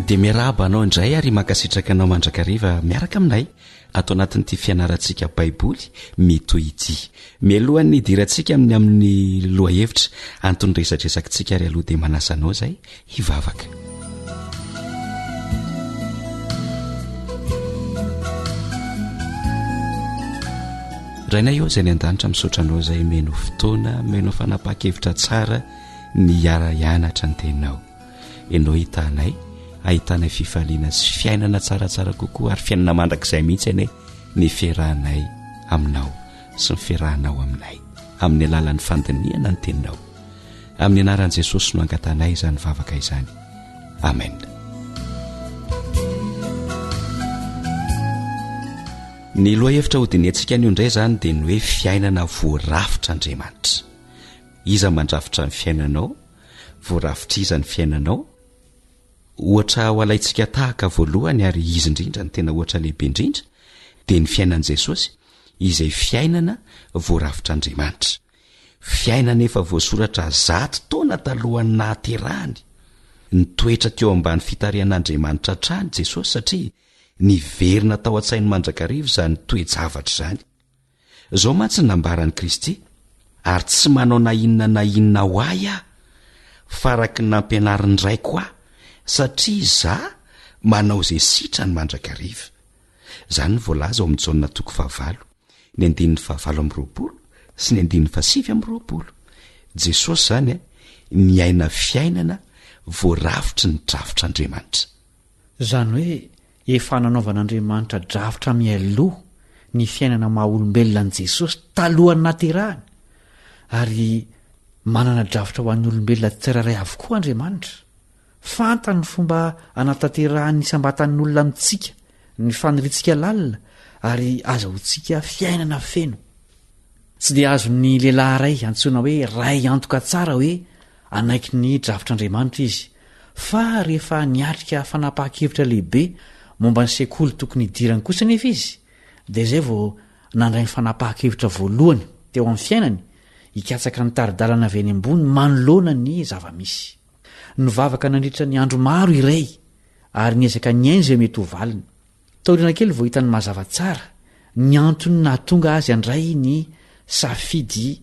Speaker 4: dia miarahaba anao indray ary mankasitraka anao mandrakariva miaraka aminay atao anatin'ity fianarantsika baiboly mitohity mialohan'ny dirantsika amin'ny loha hevitra antony resadresakitsika ary aloha dia manasanao zay hivavaka rainay eo izay ny an-danitra misaotranao izay meno fotoana meno fanapa-kevitra tsara ny ara-ianatra ny teninao ianao hitanay ahitana fifaliana sy fiainana tsaratsara kokoa ary fiainana mandrakizay mihitsy anay ny fiarahanay aminao sy ny fiarahanao aminay amin'ny alalan'ny fandiniana ny teninao amin'ny anaran'i Jesosy no angatanay izany vavaka izany amen. Ny loha hevitra ho diniantsika anio indray izany dia ny hoe fiainana voarafitr'Andriamanitra. Iza mandrafitra ny fiainanao, voarafitra iza ny fiainanao. Ohatra ho alaitsika tahaka voalohany ary izy indrindra ny tena ohatra lehibe indrindra dia ny fiainan'i Jesosy izay fiainana voarafitr'Andriamanitra. Fiainana efa voasoratra 100 taona talohany nahaterahany. Nitoetra teo ambany fitarian'Andriamanitra hatrany Jesosy satria niverina tao an-tsainy mandrakariva izany toe-javatra izany. Izao mantsy nambarany Kristy ary tsy manao na inona ho ahy aho faraky nampianariny raiko aho satria izaho manao izay sitrany mandrakariva. Izany voalaza ao amin'ny Jaona 5:9-20 sy 9:7. Jesosy izany niaina fiainana voarafitry ny drafitr'Andriamanitra.
Speaker 7: Izany hoe efa nanaovan'Andriamanitra drafitra mialoha ny fiainana maha-olombelona an' Jesosy talohany naterahany ary manana drafitra ho an'ny olombelona tsirairay avokoa Andriamanitra. Fantany ny fomba anatanterahany isambatan'ny olona amintsika ny faniritsika lalina ary azahoantsika fiainana feno. Tsy dia azo ny lehilahy ray antsoina hoe ray antoka tsara hoe anaiky ny drafitr'Andriamanitra izy, fa rehefa niatrika fanapahan-kevitra lehibe momba ny sekoly tokony hidirany kosa nefa izy dia izay vao nandray ny fanapahan-kevitra voalohany teo amin'ny fiainany hikatsaka ny taridalana avy any ambony manoloana ny zava-misy. Nivavaka nandritra ny andro maro iray ary niezaka nyainy izay mety ho valiny. Taoriana kely vao hitany mazava tsara ny antony nahatonga azy andray ny safidy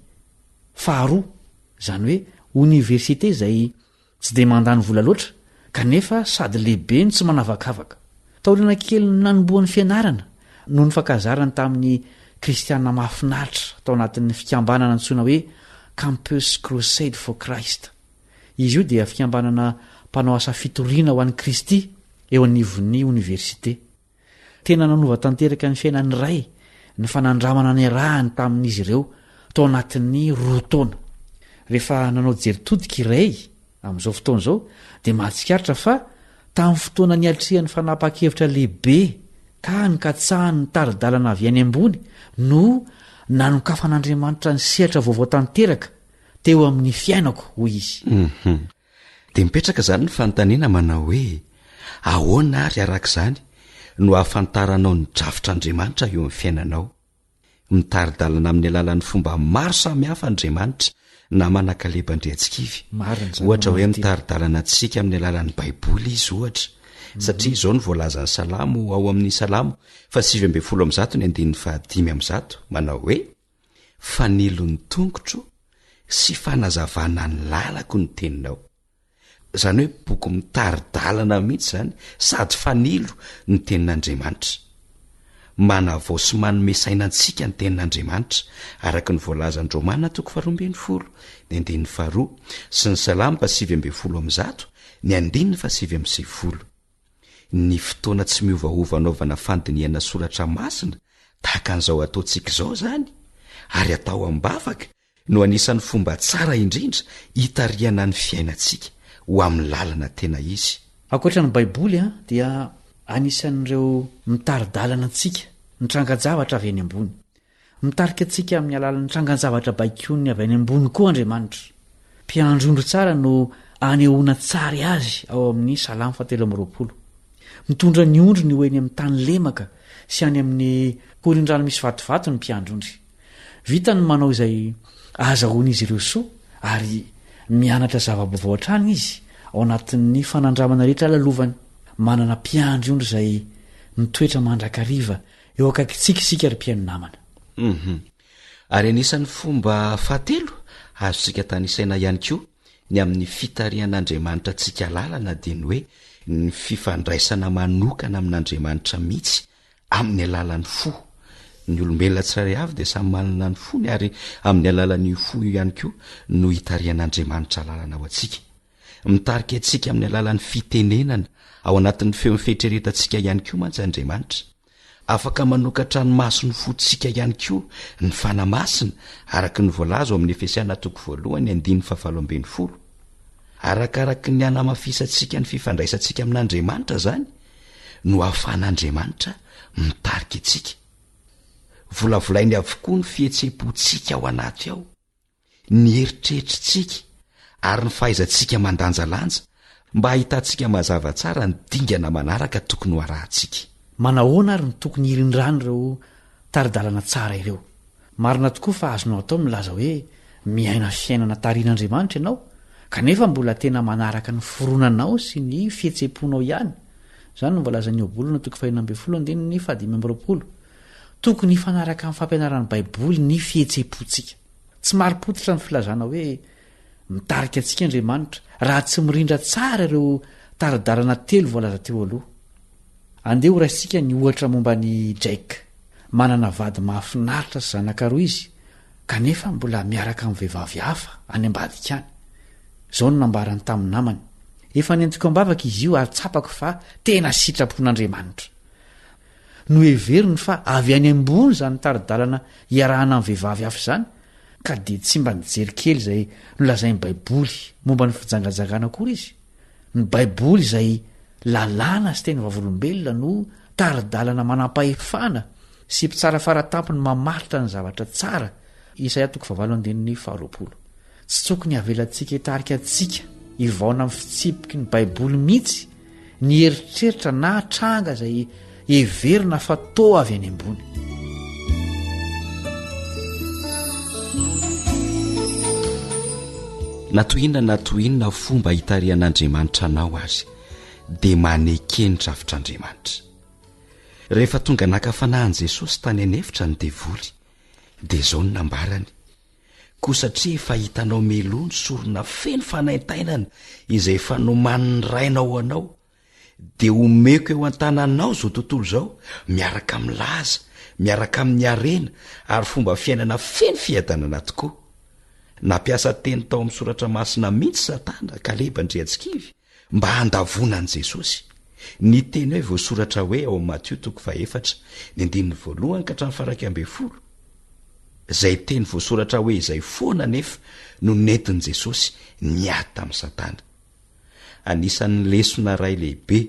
Speaker 7: faharoa, izany hoe oniversite izay tsy dia mandany vola loatra kanefa sady lehibe ny tsy manavakavaka. Taoriana kely nanomboan'ny fianarana no nifakazarany tamin'ny kristianina mahafinaritra tao anatin'ny fikambanana antsoina hoe Campus Crusade for Christ. Izy io dia fikambanana mpanao asa fitoriana ho an'i Kristy eo anivon'ny oniversite. Tena nanova tanteraka ny fiainan'ny ray ny fanandramana ny rahany tamin'izy ireo tao anatin'ny 2 taona. Rehefa nanao jeritodika iray amin'izao fotoana izao dia mahatsikaritra fa tamin'ny fotoana niatrihan'ny fanapahan-kevitra lehibe ka nikatsahany ny taridalana avy any ambony no nanokafan'Andriamanitra ny sehatra vaovao tanteraka teo amin'ny fiainako hoy izy.
Speaker 4: Dia mipetraka izany ny fanontaniana manao hoe ahoana ary arak'izany no ahafantaranao ny drafitr'Andriamanitra eo amin'ny fiainanao. Mitaridalana amin'ny alalan'ny fomba maro samihafa Andriamanitra na manakaleban-driatsikivy. Ohatra hoe mitaridalana antsika amin'ny alalan'ny Baiboly izy ohatra. Satria izao ny voalazan'ny Salamo ao amin'ny Salamo 8:5 manao hoe fanilo ny tongotro sy fanazavana ny lalako ny teninao. Izany hoe boky mitaridalana mihitsy izany sady fanilo ny tenin'Andriamanitra. Manavao sy manome saina antsika ny tenin'Andriamanitra araka ny voalazan'ny Romana 12:2 sy ny Salamo 5:10 ny 5:7. Ny fotoana tsy miovaova anaovana fandiniana soratra masina tahaka an'izao ataontsika izao izany ary atao ambavaka no anisan'ny fomba tsara indrindra hitariana ny fiainantsika ho amin'ny lalana tena izy.
Speaker 7: Ankoatra ny Baiboly dia anisan'ireo mitaridalana antsika ny trangan-javatra avy any ambony. Mitarika antsika amin'ny alalan'ny trangan-javatra baikony avy any ambony koa Andriamanitra. mpiandrondro tsara no anehoana tsara azy ao amin'ny salamo 7:20 mitondra ny ondro ny hoeny amin'ny tany lemaka sy any amin'ny korindrano misy vatovato ny mpiandrondry vita ny manao izay azahoan'izy ireo soa ary mianatra zava-baovao hatrany izy ao anatin'ny fanandramana rehetra lalovany manana mpiandrondro izay mitoetra mandrakariva eo akaikitsika ry mpiaino namana
Speaker 4: ary anisan'ny fomba fahatelo azontsika tany isaina ihany koa ny amin'ny fitarian'andriamanitra tsika lalana dia ny hoe ny fifandraisana manokana amin'andriamanitra mihitsy amin'ny alalan'ny fo ny olombelona tsirairay avy dia samy manana ny fony ary amin'ny alalan'io fo io ihany koa no hitarian'andriamanitra lalana ao antsika mitarika antsika amin'ny alalan'ny fitenenana ao anatin'ny feo mifeitreretantsika ihany koa mantsy andriamanitra afaka manokatra ny masony fotsika ihany koa ny fanamasina araka ny voalaza ao amin'ny Efesiana 1:5 arakaraky ny anamafisantsika ny fifandraisantsika amin'andriamanitra zany no ahafahan'andriamanitra mitarika antsika volavolainy avokoa ny fihetsepontsika ao anaty ao ny eritreritrintsika ary ny fahaizantsika mandanjalanja mba hahitantsika mazava tsara ny dingana manaraka tokony ho arahantsika
Speaker 7: manahoana ary ny tokony irindrany ireo taridalana tsara ireo marina tokoa fa azonao atao milaza hoe miaina fiainana tarian'andriamanitra ianao kanefa mbola tena manaraka ny foronanao sy ny fihetseponao ihany zany no mbolazan'ny obolona tokony hifanaraka amin'ny fampianaran'ny baiboly ny fihetsepontsika tsy maripototra ny filazana hoe mitarika antsika andriamanitra raha tsy mirindra tsara ireo taridalana telo voalaza teo aloha andeha ho raisika ny ohatra momba ny Jack manana vady mahafinaritra sy zanakaroa izy kanefa mbola miaraka amin'ny vehivavy hafa any ambadika any zao no nambarany tamin'ny namany efa nentiko ambavaka izy io ary tsapako fa tena sitrapon'andriamanitra no heveriny fa avy any ambony zany taridalana iarahana amin'ny vehivavy hafa zany ka dia tsy mba nijery kely izay nolazain'ny baiboly momba ny fijangajangana kory izy ny baiboly izay lalàna sy teny vavolombelona no taridalana manam-pahefana sy mpitsara faratampony mamaritra ny zavatra tsara Isaia 9:20 tsy tokony havelantsika hitarika antsika hivaona amin'ny fitsipiky ny baiboly mihitsy ny eritreritra na tranga izay heverina fa tao avy any ambony
Speaker 4: natoinona fomba hitarian'andriamanitra anao azy dia manekenitra avitr'andriamanitra rehefa tonga nakafanahan Jesosy tany anefitra ny devoly dia izao ny nambarany koa satria efa hitanao melony sorona feno fanaintainana izay efa nomaniny rainao anao dia omeko eo an-tananao zao tontolo zao miaraka amin'ny laza miaraka amin'ny arena ary fomba fiainana feno fiadanana tokoa nampiasa teny tao amin'ny soratra masina mihitsy Satana kalebandriantsikivy mba handavonan'i Jesosy ny teny hoe voasoratra hoe ao Matthieu 4:1-12 izay teny voasoratra hoe izay foana nefa no nentin'i Jesosy niady tamin'ny Satana anisan'ny lesona ray lehibe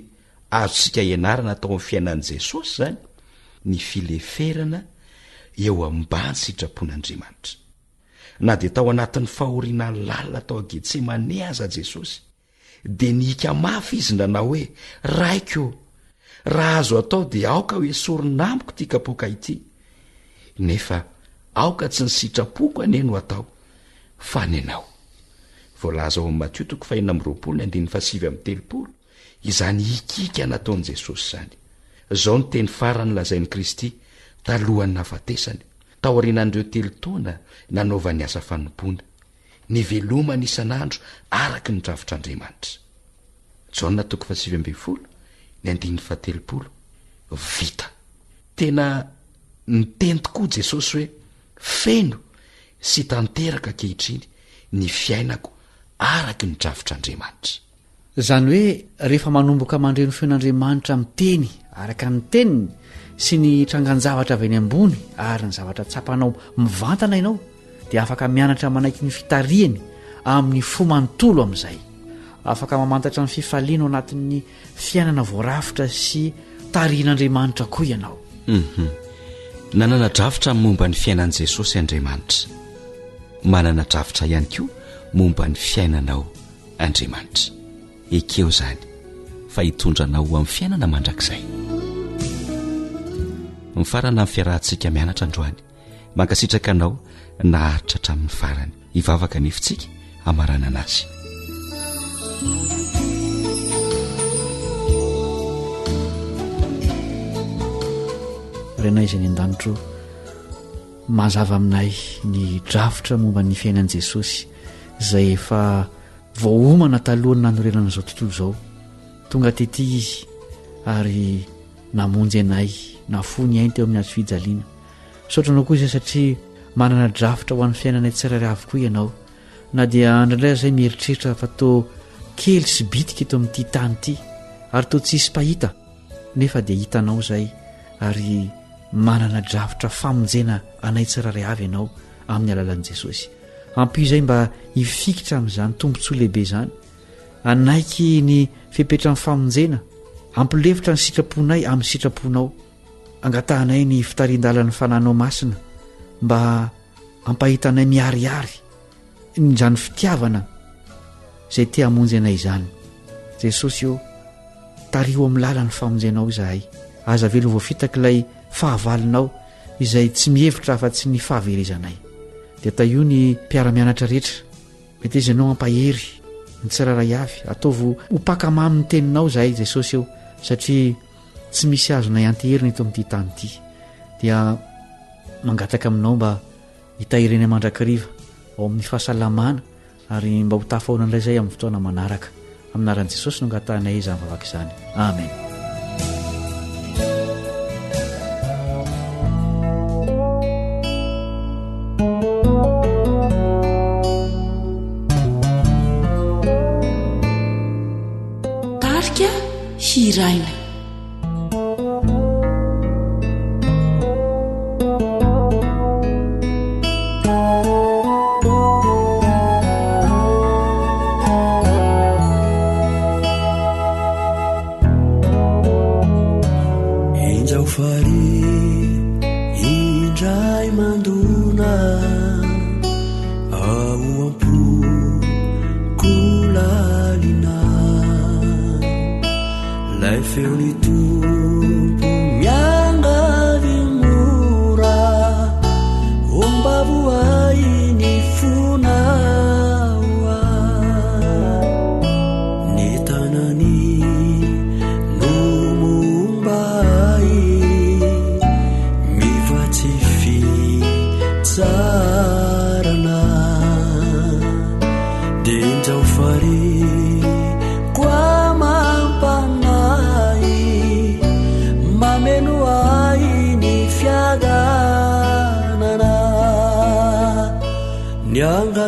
Speaker 4: azontsika ianarana tao amin'ny fiainan'i Jesosy zany ny fileferana eo ambany sitrapon'Andriamanitra na dia tao anatin'ny fahoriana lalina tao Getsemane aza Jesosy dia nihika mafy izy nanao hoe raiko raha azo atao dia aoka hoe sorinamiko ity kapoaka ity nefa aoka tsy ny sitrapoko ane no atao fa ny anao voalaza ao amin'ny Matthieu 5:20 izany hikika nataon'i Jesosy zany zao ny teny farany lazain'i Kristy talohan'ny nafatesany tao aorianan'ireo 3 taona nanaovany asa fanompoana ny velomany isan'andro araky ny dravitr'Andriamanitra Jaona 7:17 vita tena niteny tokoa Jesosy hoe feno sy tanteraka kehitriny ny fiainako araky ny dravitr'Andriamanitra
Speaker 7: zany hoe rehefa manomboka mandreno feon'Andriamanitra miteny araka ny teniny sy ny trangan-javatra avy any ambony ary ny zavatra tsapanao mivantana ianao dia afaka mianatra manaiky ny fitariany amin'ny fo manontolo amin'izay afaka mamantatra ny fifaliana ao anatin'ny fiainana voarafitra sy tarian'Andriamanitra koa ianao
Speaker 4: nanana dravitra momba ny fiainan'i Jesosy Andriamanitra manana dravitra ihany koa momba ny fiainanao Andriamanitra. Ekeo zany fa hitondranao amin'ny fiainana mandrakizay. Mifarana amin'ny fiarahantsika mianatra androany, mankasitraka anao naharitra hatramin'ny farany. Hivavaka nefintsika hamarana anazy.
Speaker 7: renay izay ny an-danitro mazava aminay ny drafitra momba ny fiainan'i Jesosy izay efa voaomana talohany nanorenana izao tontolo izao. Tonga tety izy ary namonjy anay, nafony ainy teo amin'ny hazo fijaliana. Saotranao koa izay satria manana drafitra ho an'ny fiainanay tsirairay avokoa ianao. Na dia andraindray izay mieritreritra fa toa kely sy bitika eto amin'ity tany ity ary toa tsisy pahita, nefa dia hitanao izay ary manana drafitra famonjena anay tsirairay avy ianao amin'ny alalan'i Jesosy. Ampio izay mba hifikitra amin'izany tombontsoa lehibe izany, anaiky ny fipetra amin'ny famonjena, ampilevitra ny sitraponay amin'ny sitraponao, angatahanay ny fitarian-dalan'ny fananao masina mba ampahitanay miariary nyzany fitiavana izay te hamonjy anay izany. Jesosy eo tario amin'ny lalan'ny famonjenao izahay, aza velo voafitaka ilay fahavalinao izay tsy mihevitra afa-tsy ny fahaverezanay. Dia taio ny mpiara-mianatra rehetra, mety izy ianao ampahery ny tsirairay avy, ataovo hopakamamy ny teninao izahay Jesosy eo, satria tsy misy azonay anteherina eto amin'ity tany ity. Dia mangataka aminao mba hitahireny mandrakariva ao amin'ny fahasalamana ary mba ho tafaona indray izay amin'ny fotoana manaraka. Aminaran'i Jesosy no angatahanay izany vavaka izany. Amen.
Speaker 2: Tarika hiraina.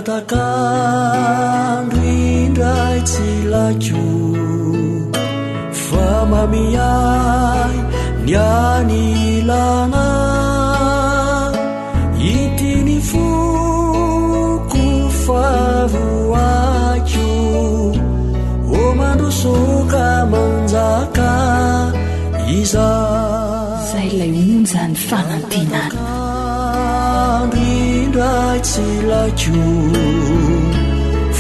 Speaker 8: Takandro indray tsy lakio fa mamiyay ny anilana itiny foko favoakio o mandrosoka manjaka iza
Speaker 2: zay lay onjany fanantenana
Speaker 8: indray tsy lakio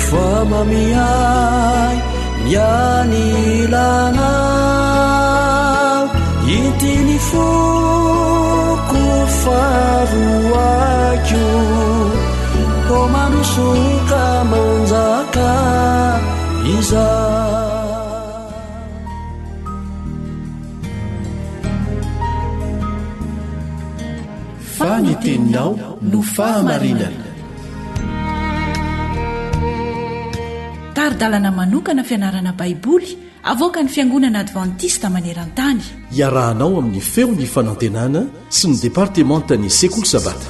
Speaker 8: fa mamiyay ny anilana itiny foko favoakio o mandrosoka manjaka iza.
Speaker 5: Faniteninao no fahamarinana.
Speaker 2: Taridalana manokana fianarana baiboly avoaka ny Fiangonana Adventista Maneran-tany.
Speaker 5: Iarahanao amin'ny feon'ny fanantenana sy ny departementany sekoly sabata.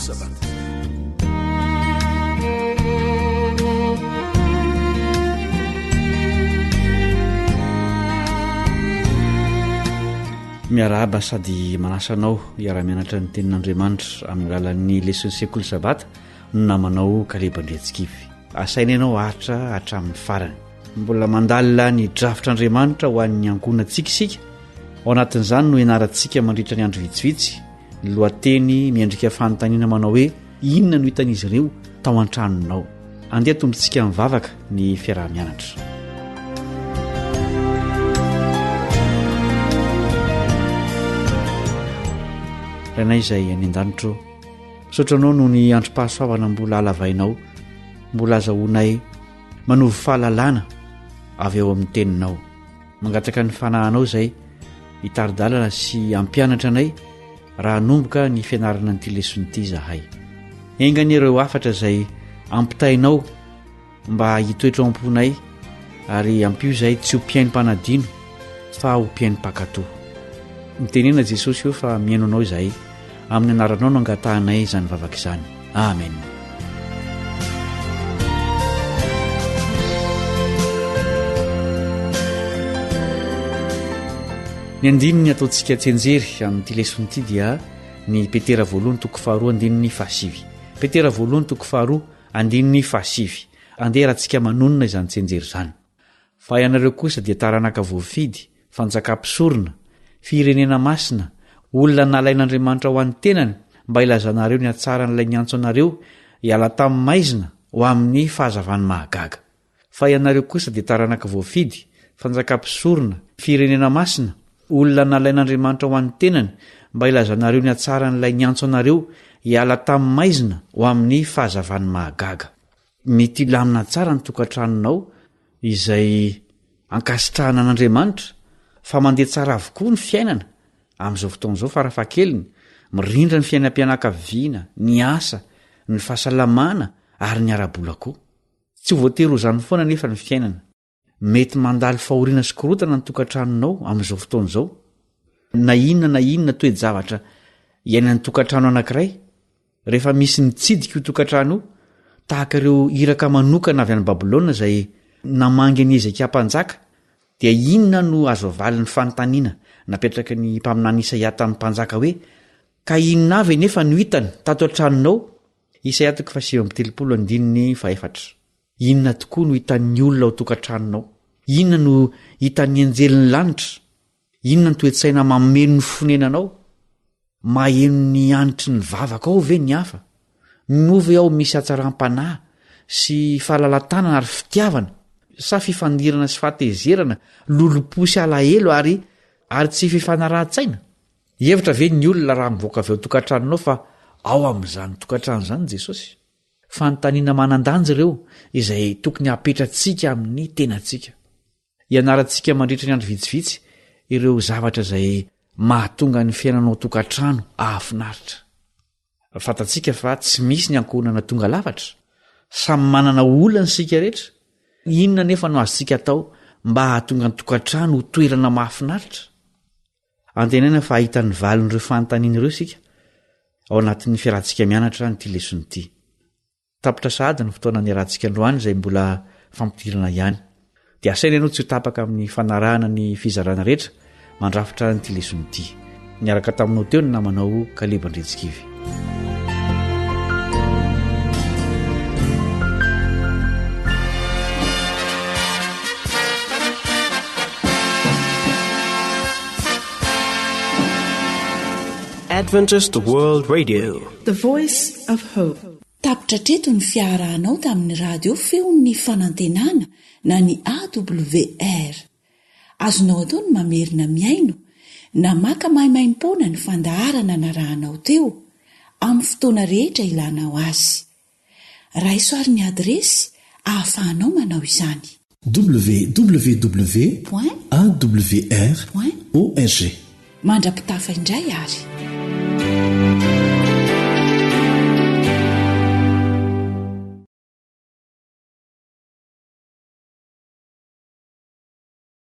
Speaker 7: Miarahaba sady manasanao iara-mianatra ny tenin'Andriamanitra amin'ny lalan'ny leson'ny sekoly sabata no namanao kalebandretsikivy. Asaina ianao ahatra hatramin'ny farany. Mbola mandalina ny drafitr'Andriamanitra ho an'ny ankonantsika isika. Ao anatin'izany no ianarantsika mandritra ny andro vitsivitsy ny lohateny miendrika fanontaniana manao hoe inona no hitan'izy ireo tao an-tranonao. andeha tombontsika mivavaka ny fiarah-mianatra. rainay izay any an-danitro, misaotranao noho ny androm-pahasoavana mbola alavainao, mbola azahoanay manovy fahalalana avy eo amin'ny teninao, mangataka ny fanahinao izay hitaridalana sy ampianatra anay raha nomboka ny fianarana nyity leson'ity zahay. Engany ireo afatra izay ampitainao mba hitoetra amponay ary ampio izay tsy ho mpiaino-panadino fa ho mpiaino-pakatoa. Mitenena Jesosy io fa miaino anao izahay, amin'ny anaranao no angatahanay izany vavaka izany. Amen. Ny andininy ataontsika tsenjery amin'ity leson'ity dia ny Petera 2:2-5. Petera 2:2-5. Andeha rahantsika manonona izany tsenjery izany. Fa ianareo kosa dia taranaka voafidy, fanjakam-pisorona, firenena masina, olona nalain'Andriamanitra ho an'ny tenany mba ilazanareo ny hatsaran'ilay niantso anareo hiala tamin'ny maizina ho amin'ny fahazavany mahagaga. Fa ianareo kosa dia taranaka voafidy, fanjakam-pisorona, firenena masina, olona nalain'Andriamanitra ho an'ny tenany mba ilazanareo ny hatsaran'ilay niantso anareo hiala tamin'ny maizina ho amin'ny fahazavany mahagaga. Mety lamina tsara ny tokantranonao izay ankasitrahana an'Andriamanitra, fa mandeha tsara avokoa ny fiainana amin'izao fotoan'izao farafahakeliny, mirindra ny fiainam-pianakaviana, ny asa, ny fahasalamana ary ny ara-bola koa. Tsy ho voatery ho izany foana nefa ny fiainana. Mety mandalo fahoriana sy korotana ny tokantranonao amin'izao fotoan'izao. Na inona toe-javatra iainan'ny tokantrano anankiray, rehefa misy nitsidika io tokantrano io, tahaka ireo iraka manokana avy any Babilôna izay namangy ny Ezeka mpanjaka, dia inona no azo avalin'ny fanontaniana napetraka ny mpaminany Isaia tamin'ny mpanjaka hoe, ka inona avy nefa no hitany tato an-tranonao? Isaia 7:4. Inona tokoa no hitan'ny olona ao tokantranonao? Inona no hitan'ny anjelin'ny lanitra? Inona no toe-tsaina mameno ny fonenanao? Maheno ny anitry ny vavaka ao ve ny hafa? Miovy ao misy hatsaram-panahy sy fahalalantanana ary fitiavana, sa fifandirana sy fahatezerana, loloposy alahelo ary tsy fifanarahan-tsaina? Hevitra ve ny olona raha mivoaka avy ao tokantranonao fa ao amin'izany tokantrano izany Jesosy? Fanontaniana manan-danja ireo izay tokony hapetratsika amin'ny tenantsika. Ianarantsika mandritra ny andro vitsivitsy ireo zavatra izay mahatonga ny fiainanao tokantrano ahafinaritra. Fantatsika fa tsy misy ny ankohonana tonga lafatra, samy manana olana sika rehetra. Inona nefa no azontsika atao mba hahatonga ny tokantrano ho toerana mahafinaritra? Antenaina fa ahitan'ny valin'ireo fanontaniana ireo sika ao anatin'ny fiarahantsika mianatra nyity leson'ity. Tapitra sahady ny fotoana ny arahantsika androany izay mbola fampidirana ihany. Dia asaina ianao tsy ho tapaka amin'ny fanarahana ny fizarana rehetra mandrafitra nyity leson'ity. Niaraka taminao teo ny namanao Kaleba Andretsikivy.
Speaker 1: Adventist World Radio,
Speaker 8: the voice of hope.
Speaker 2: Tapitra treto ny fiarahanao tamin'ny radio feon'ny fanantenana na ny AWR. Azonao atao ny mamerina miaino na maka mahimaimpona ny fandaharana narahanao teo amin'ny fotoana rehetra ilanao azy. Raisoaryn'ny adresy ahafahanao manao izany.
Speaker 5: www.awr.org.
Speaker 2: Mandrapitafa indray ary.